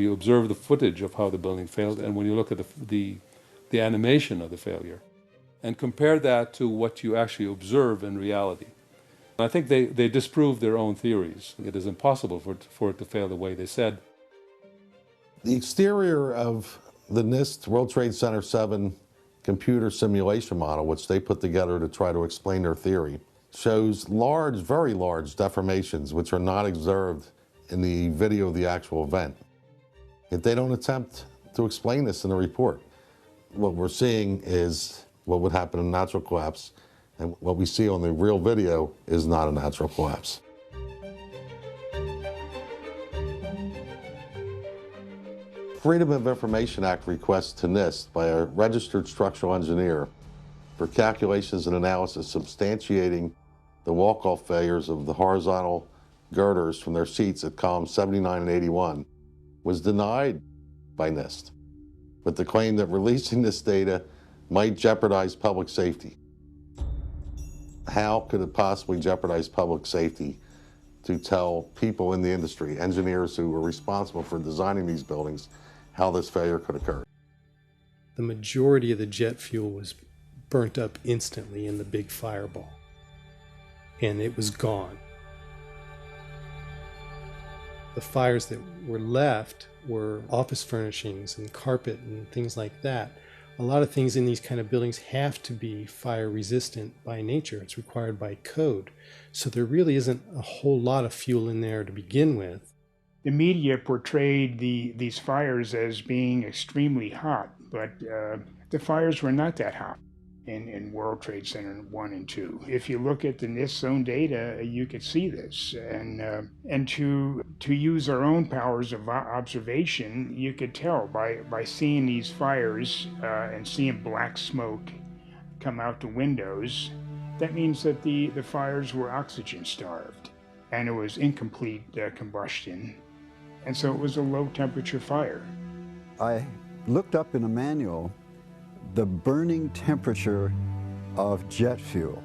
You observe the footage of how the building failed, and when you look at the animation of the failure, and compare that to what you actually observe in reality. I think they disproved their own theories. It is impossible for it to fail the way they said. The exterior of the NIST World Trade Center 7 computer simulation model, which they put together to try to explain their theory, shows large, very large deformations which are not observed in the video of the actual event. Yet they don't attempt to explain this in the report. What we're seeing is what would happen in a natural collapse, and what we see on the real video is not a natural collapse. Freedom of Information Act request to NIST by a registered structural engineer for calculations and analysis substantiating the walk-off failures of the horizontal girders from their seats at columns 79 and 81 was denied by NIST, with the claim that releasing this data might jeopardize public safety. How could it possibly jeopardize public safety to tell people in the industry, engineers who were responsible for designing these buildings, how this failure could occur? The majority of the jet fuel was burnt up instantly in the big fireball, and it was gone. The fires that were left were office furnishings and carpet and things like that. A lot of things in these kind of buildings have to be fire resistant by nature. It's required by code. So there really isn't a whole lot of fuel in there to begin with. The media portrayed these fires as being extremely hot, but the fires were not that hot in World Trade Center 1 and 2. If you look at the NIST's own data, you could see this. And to use our own powers of observation, you could tell by seeing these fires and seeing black smoke come out the windows. That means that the fires were oxygen starved, and it was incomplete combustion. And so it was a low temperature fire. I looked up in a manual the burning temperature of jet fuel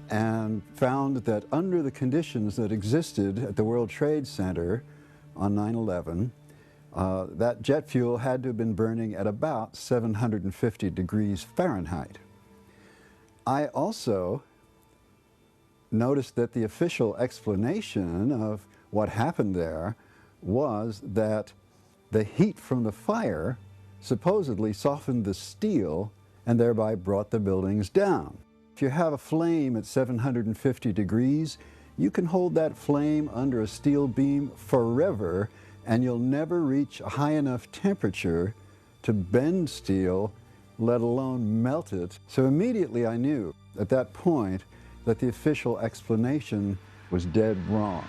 and found that under the conditions that existed at the World Trade Center on 9/11, that jet fuel had to have been burning at about 750 degrees Fahrenheit. I also noticed that the official explanation of what happened there was that the heat from the fire supposedly softened the steel and thereby brought the buildings down. If you have a flame at 750 degrees, you can hold that flame under a steel beam forever, and you'll never reach a high enough temperature to bend steel, let alone melt it. So immediately I knew at that point that the official explanation was dead wrong.